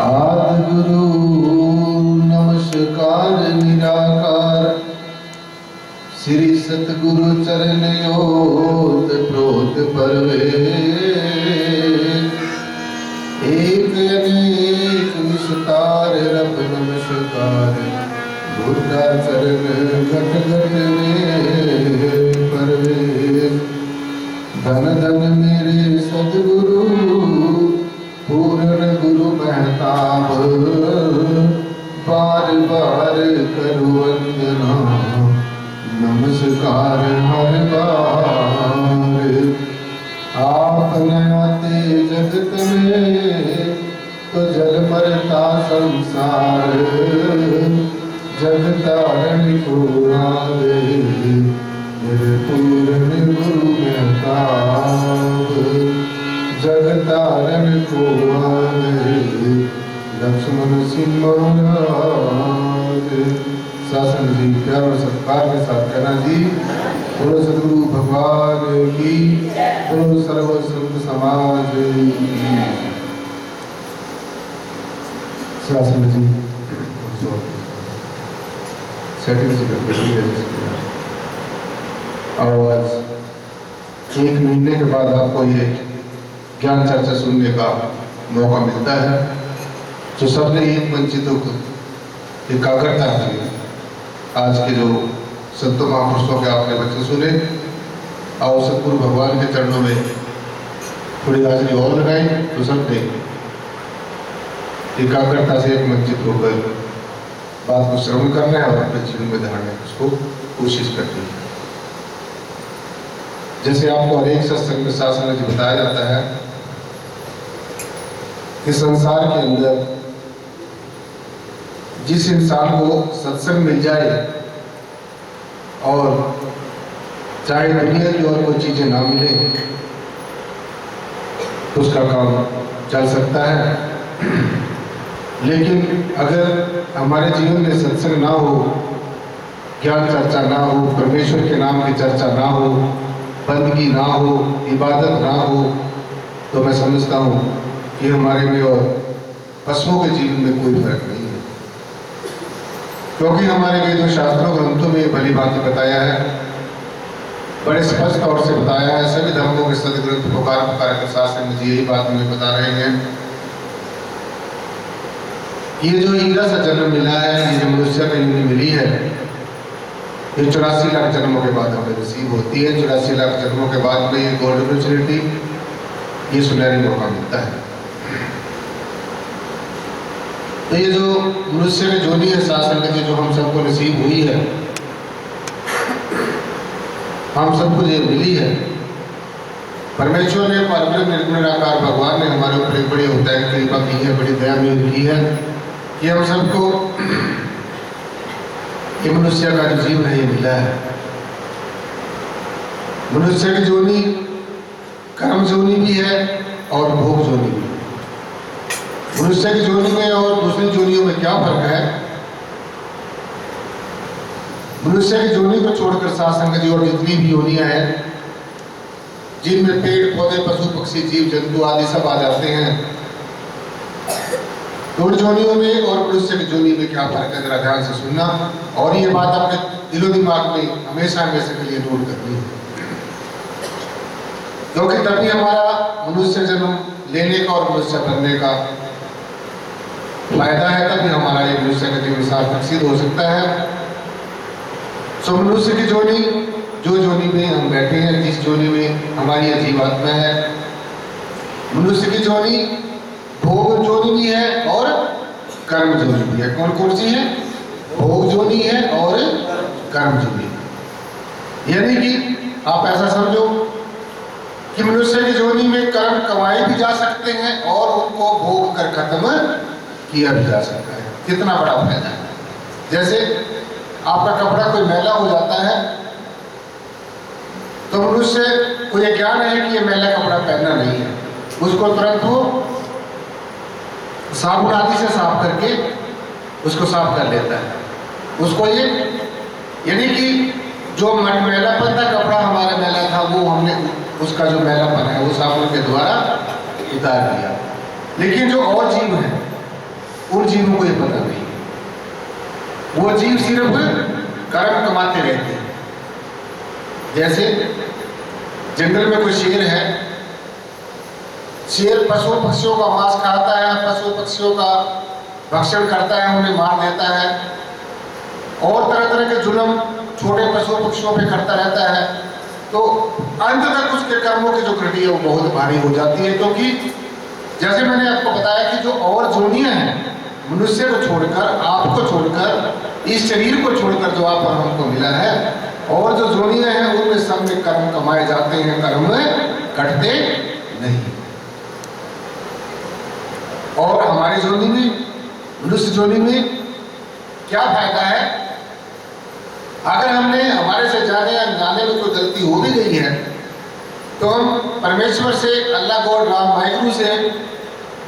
आदिगुरु नमस्कार निराकार, श्री सतगुरु चरण ओत प्रोत परवे। एक अनेक विस्तार रब नमस्कार, बुद्धा चरण घट घट में परवे। धन धन मेरे सदगुरु पूर्ण गुरु महताब, बार बार करो वंदना नमस्कार हर बार। आप नयाते जगत में तो जल मरता संसार, जग तारण को आवे मेरे पूर्ण गुरु महताब। जग तारण को आवे लक्ष्मण सिंह महाराज। शासन जी प्यार और सत्कार के साथ कहना जी, बोलो सदगुरु भगवान की, बोलो सर्व संत समाज की। शासन जी सेटिंग से करके और आज 1 महीने के बाद आपको ये ज्ञान चर्चा सुनने का मौका मिलता है। तो सबने एक वंचितों को एकाग्रता की आज के जो संतों महापुरुषों के आपने वचन सुने और सतगुरु भगवान के चरणों में थोड़ी हाजिरी और लगाई, तो सबने एकाग्रता से एक वंचित होकर बात को श्रवण करना है और अपने जीवन में धारने की उसको कोशिश करनी है। जैसे आपको अनेक सत्संग में शासन में बताया जाता है कि संसार के अंदर जिस इंसान को सत्संग मिल जाए और चाहे दुनिया की और कोई चीजें ना मिले तो उसका काम चल सकता है। लेकिन अगर हमारे जीवन में सत्संग ना हो, ज्ञान चर्चा ना हो, परमेश्वर के नाम की चर्चा ना हो, बंदगी ना हो, इबादत ना हो, तो मैं समझता हूँ कि हमारे में और पशुओं के जीवन में कोई फर्क नहीं है। क्योंकि हमारे वेदों शास्त्रों ग्रंथों में भली बात बताया है, बड़े स्पष्ट तौर से बताया है। सभी धर्मों के सदग्रंथ पुकार के शास्त्र में यही बात हमें बता रहे हैं। ये जो हीरा सा जन्म मिला है, ये जो मनुष्य को यूनि मिली है, ये 84 लाख जन्मों के बाद हमें नसीब होती है। 84 लाख जन्मों के बाद में ये गोल्डन अपॉर्चुनिटी, ये सुनहरी मौका मिलता है। तो ये जो मनुष्य की जोनी है शासन की, जो हम सबको नसीब हुई है, हम सबको ये मिली है। परमेश्वर ने परम निर्गुण निराकार भगवान ने हमारे ऊपर एक बड़ी उदार कृपा की है, बड़ी दया की है कि हम सबको ये मनुष्य का जो जीवन है ये मिला है। मनुष्य की जोनी कर्म जोनी भी है और भोग जोनी भी है। मनुष्य की जोनी में और दूसरी जोनियों में क्या फर्क है? मनुष्य की जोनी को छोड़कर शासन की और जितनी भी योनियां हैं, जिनमें पेड़ पौधे पशु पक्षी जीव जंतु आदि सब आ जाते हैं, तो जोनियों में और मनुष्य की जोनी में क्या फर्क है, जरा ध्यान से सुनना और ये बात अपने दिलो दिमाग में हमेशा हमेशा के लिए नोट करनी है। क्योंकि तभी हमारा मनुष्य जन्म लेने का और मनुष्य बनने का फायदा है, तभी हमारा ये मनुष्य का जीवन सार्थक सिद्ध हो सकता है। सो मनुष्य की जोनी, जो जोनी में हम बैठे हैं, जिस जोनी में हमारी जीवात्मा है, मनुष्य की जोनी भोग जोनी भी है और कर्म जोनी भी है। कौन कौन सी है? भोग जोनी है और कर्म जोनी। यानी कि आप ऐसा समझो कि मनुष्य की जोनी में कर्म कमाए भी जा सकते हैं और उनको भोग कर खत्म किया भी जा सकता है। कितना बड़ा फायदा है। जैसे आपका कपड़ा कोई मैला हो जाता है तो मनुष्य को यह ज्ञान है कि यह मैला कपड़ा पहनना नहीं है, उसको तुरंत वो साबुन आदि से साफ करके उसको साफ कर लेता है। उसको ये यानी कि जो मैलापन था, कपड़ा हमारा मैला था, वो हमने उसका जो मैलापन है वो साबुन के द्वारा उतार दिया। लेकिन जो और जीव है उन जीवों को ये पता नहीं। वो जीव सिर्फ कर्म कमाते रहते हैं। जैसे जंगल में कोई शेर है, शेर पशु पक्षियों का मांस खाता है, पशु पक्षियों का भक्षण करता है, उन्हें मार देता है और तरह तरह के जुल्म छोटे पशु पक्षियों पे करता रहता है। तो अंत तक उसके कर्मों की जो घटी है वो बहुत भारी हो जाती है, क्योंकि जैसे मैंने आपको बताया कि जो और जोनियां हैं, मनुष्य को छोड़कर, आपको छोड़कर, इस शरीर को छोड़कर जो आप और हमको मिला है, और जो जोनियां हैं उनमें सब में कर्म कमाए जाते हैं, कर्म कटते नहीं। और हमारी जोनी में, मनुष्य जोनी में क्या फायदा है? अगर हमने हमारे से जाने या जाने में कोई गलती हो भी गई है तो हम परमेश्वर से, अल्लाह गॉड राम वाहिगुरु से,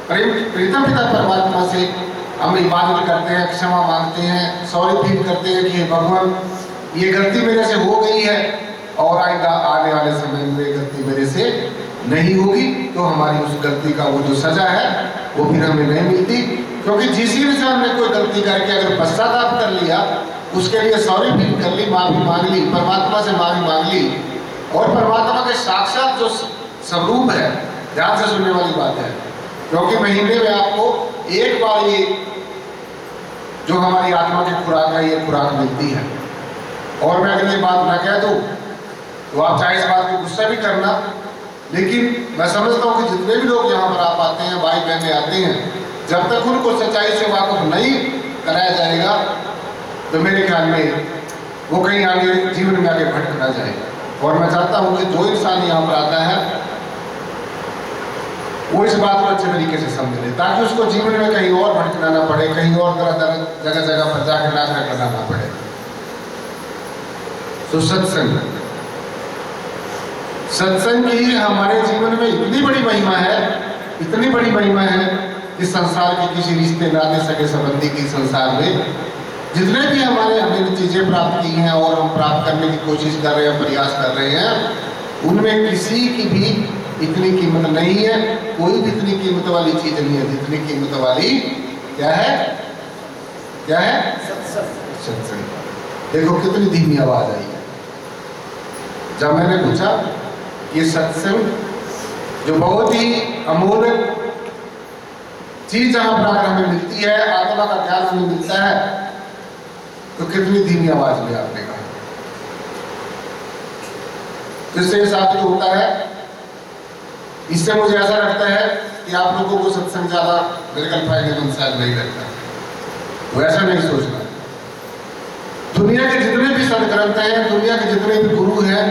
प्रीतम पिता परमात्मा से हम इबादत करते हैं, क्षमा मांगते हैं, सॉरी फील करते हैं कि भगवान ये गलती मेरे से हो गई है और आइंदा आने वाले समय में गलती मेरे से नहीं होगी। तो हमारी उस गलती का वो जो सजा है वो फिर हमें नहीं मिलती, क्योंकि जिस दिन से हमने कोई गलती करके अगर पश्चाताप कर लिया, उसके लिए सॉरी फील कर ली, माफी मांग ली, परमात्मा से माफी मांग ली, और परमात्मा के साक्षात जो स्वरूप है, ध्यान से सुनने वाली बात है, क्योंकि महीने में आपको एक बार ये जो हमारी आत्मा की खुराक है, ये खुराक मिलती है। और मैं अगर ये बात ना कह दूं तो आप चाहे इस बात को गुस्सा भी करना, लेकिन मैं समझता हूँ कि जितने भी लोग यहाँ पर आप आते हैं, भाई बहने आते हैं, जब तक उनको सच्चाई से वाकफ नहीं कराया जाएगा तो मेरे ख्याल में वो कहीं आगे जीवन में आगे भटक ना जाए। और मैं चाहता हूँ कि जो इंसान यहाँ पर आता है वो इस बात को अच्छे तरीके से समझ ले, ताकि उसको जीवन में कहीं और भटकना ना पड़े, कहीं और जगह जगह पर जाकर नाचना करना ना पड़े। तो सत्संग, सत्संग की हमारे जीवन में इतनी बड़ी महिमा है, इतनी बड़ी महिमा है कि संसार के किसी रिश्ते नाते सके संबंधी की संसार में जितने भी हमने चीजें प्राप्त की हैं और हम प्राप्त करने की कोशिश कर रहे हैं, प्रयास कर रहे हैं, उनमें किसी की भी इतनी कीमत नहीं है। कोई भी इतनी कीमत वाली चीज नहीं है जितनी कीमत वाली क्या है? क्या है? सत्संग। देखो कितनी धीमी आवाज आई है जब मैंने पूछा ये सत्संग जो बहुत ही अमूल्य चीज जहां पर आकर हमें मिलती है, आत्मा का ज्ञान हमें मिलता है, तो कितनी धीमी आवाज में आपने कहा। इससे साबित होता है, इससे मुझे ऐसा लगता है कि आप लोगों को सत्संग ज्यादा बिल्कुल फायदेमंद शायद नहीं लगता, वो ऐसा नहीं सोचना। दुनिया के जितने भी सदग्रंथ हैं, दुनिया के जितने भी गुरु हैं,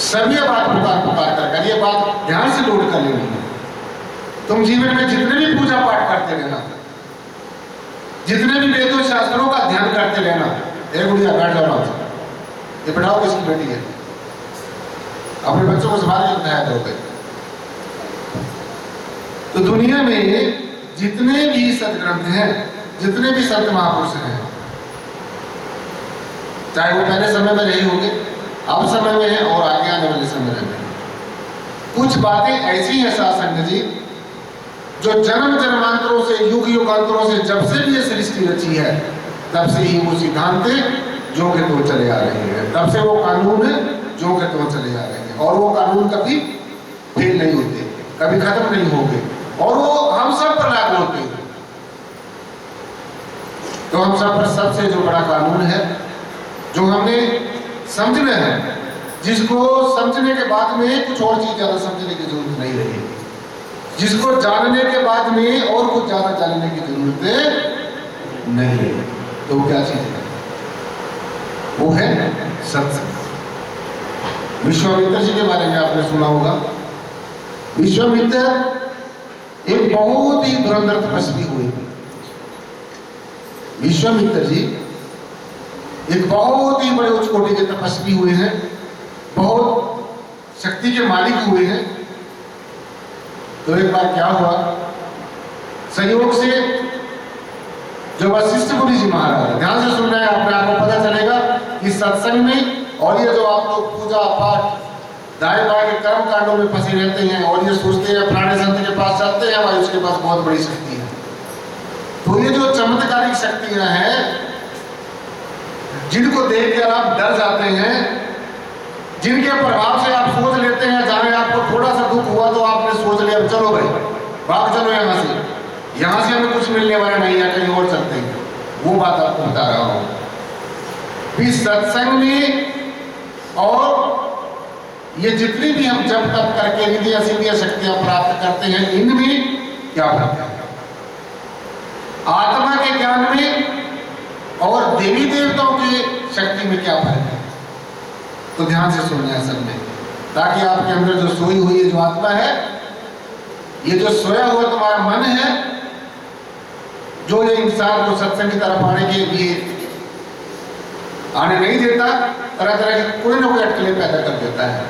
सभी बात पुकार कर, ये बात ध्यान से नोट कर लेनी है। तुम जीवन में जितने भी पूजा पाठ करते रहना, जितने भी वेदों शास्त्रों का ध्यान करते रहना, एक गुड़िया बैठ जाओ, ये बैठाओ किसकी बेटी है, अपने बच्चों को संभाल के बताया करोगे। तो दुनिया में जितने भी सदग्रंथ हैं, जितने भी संत महापुरुष हैं, चाहे वो पहले समय में रहे होंगे, अब समय में है और आगे आने वाले समय में, कुछ बातें ऐसी हैं साधु जी जो जन्म जन्मांतरों से, युग युगांतरों से, जब से भी ये सृष्टि रची है तब से ही वो सिद्धांत जो के तो चले आ रहे हैं, तब से वो कानून जो के तो चले आ रहे हैं, और वो कानून कभी फेल नहीं होते, कभी खत्म नहीं होंगे, और वो हम सब पर लागू होते हैं। तो हम सब पर सबसे जो बड़ा कानून है, जो हमें समझना है, जिसको समझने के बाद में कुछ और चीज ज्यादा समझने की जरूरत नहीं रही, जिसको जानने के बाद में और कुछ ज्यादा जानने की जरूरत नहीं है, तो वो क्या चीज है? वो है सत्संग। विश्वामित्र जी के बारे में आपने सुना होगा। विश्वामित्र एक बहुत ही धुरंधर तपस्वी हुए। विश्वामित्र जी एक बहुत ही बड़े उच्च कोटि के तपस्वी हुए हैं, बहुत शक्ति के मालिक हुए हैं। तो एक बार क्या हुआ, संयोग से जो वशिष्ठ मुनि जी महाराज, ध्यान से सुन रहे हैं, अपने आप को पता चलेगा कि सत्संग में, और ये जो आप लोग पूजा पाठ दाएं बाएं के कर्म कांडों में फंसे रहते हैं और ये सोचते हैं फलाने संत के पास चलते हैं, भाई उसके पास बहुत बड़ी शक्ति है, तो ये जो चमत्कारिक शक्तियां हैं जिनको देखकर आप डर जाते हैं, जिनके प्रभाव से आप सोच लेते हैं, जाने आपको थोड़ा सा दुख हुआ तो आपने सोच लिया चलो भाई भाग चलो यहां से हमें कुछ मिलने वाला नहीं है, कहीं और चलते हैं। वो बात आपको बता रहा हूं कि सत्संग में और ये जितनी भी हम जब तक करके निधि असीमित शक्तियां प्राप्त करते हैं, इनमें क्या फर्क है? आत्मा के ज्ञान में और देवी देवताओं की शक्ति में क्या फर्क है? तो ध्यान से सुनना है सब में, ताकि आपके अंदर जो सोई हुई जो आत्मा है, ये जो सोया हुआ तुम्हारा मन है, जो ये इंसान को सत्संग की तरफ आने के लिए आने नहीं देता, तरह तरह की कोई ना कोई अटकलें पैदा कर देता है।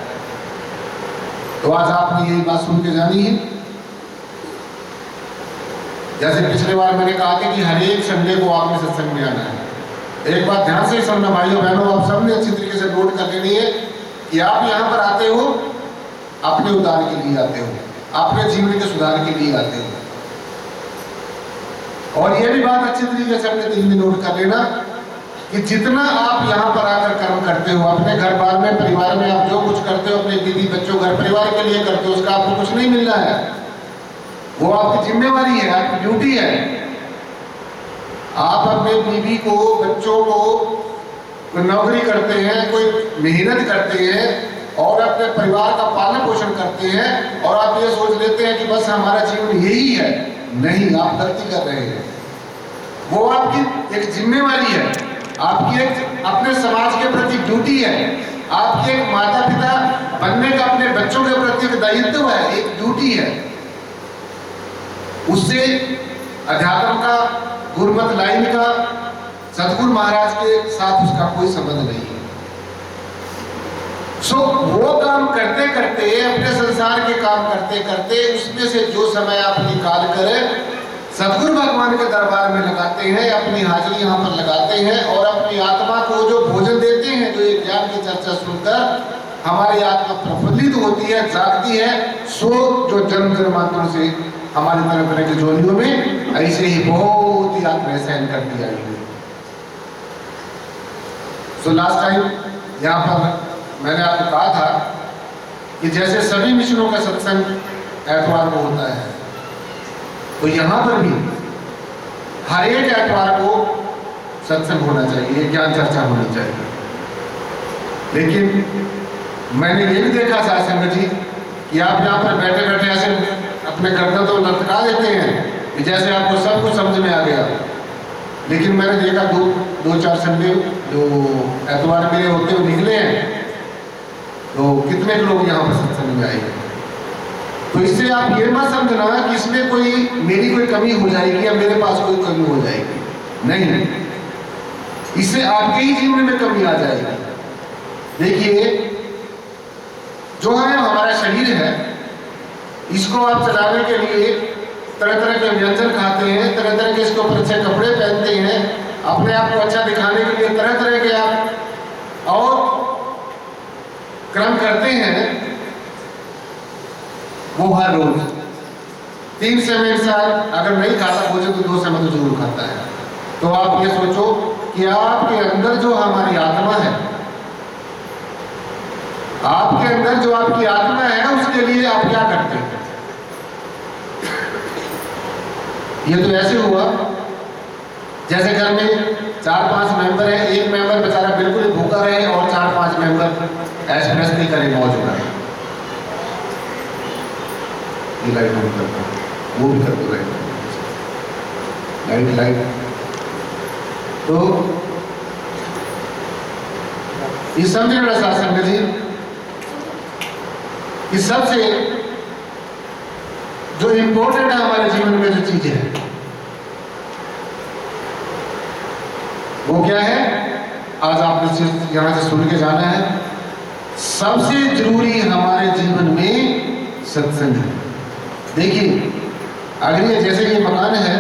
तो आज आपने यही बात सुन के जानी है। जैसे पिछले बार मैंने कहा था कि हर एक संडे को आपने सत्संग में आना है। एक बात ध्यान से सुनना भाइयों बहनों, आप सबने अच्छी तरीके से नोट कर लेनी है कि आप यहाँ पर आते हो अपने उद्धार के लिए आते हो, अपने जीवन के सुधार के लिए आते हो। और यह भी बात अच्छी तरीके से अपने दिल में नोट कर लेना कि जितना आप यहाँ पर आकर कर्म करते हो, अपने घर बार में परिवार में आप जो कुछ करते हो, अपने बीवी बच्चों घर परिवार के लिए करते हो, उसका आपको कुछ नहीं मिलना है। वो आपकी जिम्मेवारी है, आपकी ड्यूटी है। आप अपने बीवी को, बच्चों को, कोई नौकरी करते हैं, कोई मेहनत करते हैं और अपने परिवार का पालन पोषण करते हैं और आप ये सोच लेते हैं कि बस हमारा जीवन यही है। नहीं, आप गलती कर रहे हैं। वो आपकी एक जिम्मेवारी है, आपकी एक अपने समाज के प्रति ड्यूटी है, आपकी एक माता पिता बनने का अपने बच्चों के प्रति एक दायित्व है, एक ड्यूटी है। उससे अध्यात्म का, गुरुमत लाइन का, सतगुरु महाराज के साथ उसका कोई संबंध नहीं है। सो वो काम करते करते, अपने संसार के काम करते करते, उसमें से जो समय आप निकाल कर सतगुरु भगवान के दरबार में लगाते हैं, अपनी हाजिरी यहाँ पर लगाते हैं और अपनी आत्मा को जो भोजन देते हैं, जो एक ज्ञान की चर्चा सुनकर हमारी आत्मा प्रफुल्लित होती है, जागती है, सो जो जन्म जन्मांतरों से हमारी तरह तरह की जोनियों में ऐसे ही बहुत ही आत्माएं सहन करती आई है। सो लास्ट टाइम यहाँ पर मैंने आपको कहा था कि जैसे सभी मिशनों का सत्संग एतवार को होता है, तो यहाँ पर भी हर एक एतवार को सत्संग होना चाहिए, ज्ञान चर्चा होनी चाहिए। लेकिन मैंने ये भी देखा साथ संगत जी कि आप यहाँ पर बैठे बैठे ऐसे अपने गर्दन तो लटका देते हैं कि जैसे आपको सब कुछ समझ में आ गया। लेकिन मैंने देखा दो चार संडे जो एतवार मेरे होते हुए निकले हैं, तो कितने लोग यहाँ पर सत्संग में आए। तो इससे आप ये मत समझना कि इसमें कोई मेरी कोई कमी हो जाएगी या मेरे पास कोई कमी हो जाएगी, नहीं, इससे आपके ही जीवन में कमी आ जाएगी। देखिए, जो है हमारा शरीर है, इसको आप चलाने के लिए तरह तरह के व्यंजन खाते हैं, तरह तरह के इसके ऊपर अच्छे कपड़े पहनते हैं, अपने आप को अच्छा दिखाने के लिए तरह तरह के आप और क्रम करते हैं। वो हर रोज 3 से 1 साल अगर नहीं खाता भोजन तो 2 समय तो जरूर खाता है। तो आप ये सोचो कि आपके अंदर जो हमारी आत्मा है, आपके अंदर जो आपकी आत्मा है, उसके लिए आप क्या करते हैं। ये तो ऐसे हुआ जैसे घर में 4-5 मेंबर है, एक मेंबर बेचारा बिल्कुल ही भूखा रहे और 4-5 मेंबर एक्सप्रेस नहीं करे, मौज उड़ाए। ये लाइट बंद करता हूँ, वो भी कर दो लाइट। तो ये समझे मेरा शासन जी कि सबसे जो इंपॉर्टेंट है हमारे जीवन में जो चीज है वो क्या है, आज आपने सिर्फ यहां से सुन के जाना है। सबसे जरूरी हमारे जीवन में सत्संग है। देखिए, अगर ये जैसे ये मकान है,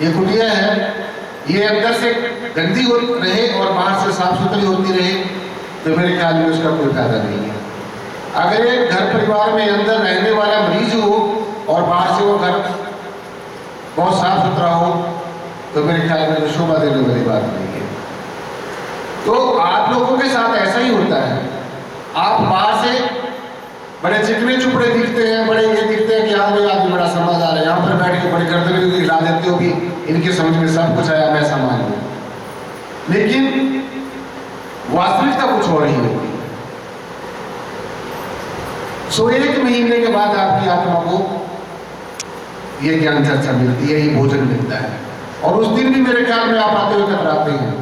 ये कुटिया है, ये अंदर से गंदी हो रहे और बाहर से साफ सुथरी होती रहे तो मेरे ख्याल में उसका कोई फायदा नहीं है। अगर एक घर परिवार में अंदर रहने वाला मरीज हो और बाहर से वो घर बहुत साफ सुथरा हो, तो मेरे ख्याल में तो शोभा देने वाली बात नहीं है। तो आप लोगों के साथ ऐसा ही होता है। आप बाहर से बड़े चिकने चुपड़े दिखते हैं, बड़े ये दिखते हैं कि हाँ भाई आदमी बड़ा समझदार है, यहाँ पर बैठ के बड़ी गर्दन हिला देते हो कि इनके समझ में सब कुछ आया, मैं सम्मान लूं। लेकिन वास्तविकता कुछ और ही होती है। सो 1 महीने के बाद आपकी आत्मा को ये ज्ञान चर्चा मिलती है, ये भोजन मिलता है, और उस दिन भी मेरे ख्याल में आप आते हुए कतराते हैं।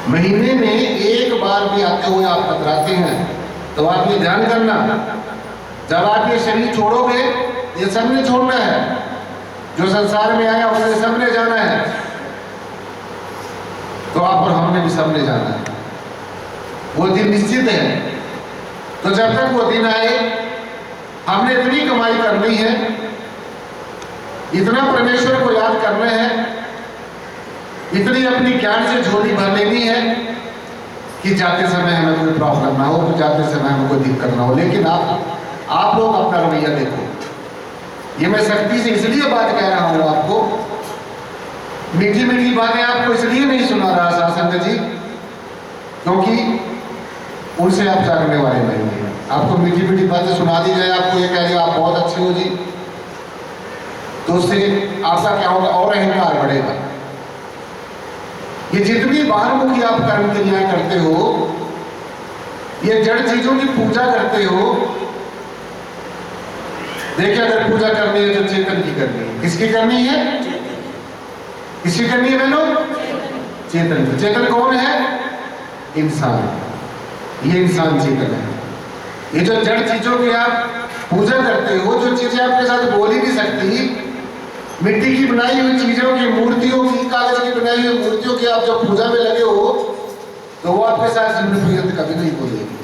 महीने में 1 बार भी आते हुए आप कतराते हैं, तो आप ये ध्यान करना, जब आप ये शरीर छोड़ोगे, ये सबने छोड़ना है, जो संसार में आया उसने सबने जाना है, तो आप और हमने भी सबने जाना है। वो दिन निश्चित है। तो जब तक वो दिन आए, हमने इतनी कमाई करनी है, इतना परमेश्वर को याद करना है, इतनी अपनी ज्ञान से झोली भर लेनी है कि जाते समय हमें कोई प्रॉब्लम ना हो, तो जाते समय हमें कोई दिक्कत ना हो। लेकिन आप लोग अपना रवैया देखो। ये मैं सख्ती से इसलिए बात कह रहा हूं आपको, मीठी मीठी बातें आपको इसलिए नहीं सुना रहा शासन जी, क्योंकि उनसे आप जागने वाले नहीं हैं। आपको मीठी मीठी बातें सुना दी जाए, आपको ये कह दिया आप बहुत अच्छे हो जी, तो उससे आपका क्या होगा, और अहंकार बढ़ेगा। ये जितनी बाहरमुखी आप कर्म क्रिया करते हो, ये जड़ चीजों की पूजा करते हो। देखिए, अगर पूजा करनी है तो चेतन की करनी है। किसकी करनी है? किसकी करनी है बहनों? चेतन की। चेतन कौन है? इंसान। ये इंसान चेतन है। ये जो जड़ चीजों की आप पूजा करते हो, जो चीजें आपके साथ बोल ही नहीं सकती, मिट्टी की बनाई हुई चीजों की, मूर्तियों की, कागज की बनाई हुई मूर्तियों की आप जब पूजा में लगे हो, तो वो आपके साथ जीवन पर्यंत कभी नहीं बोलेगी।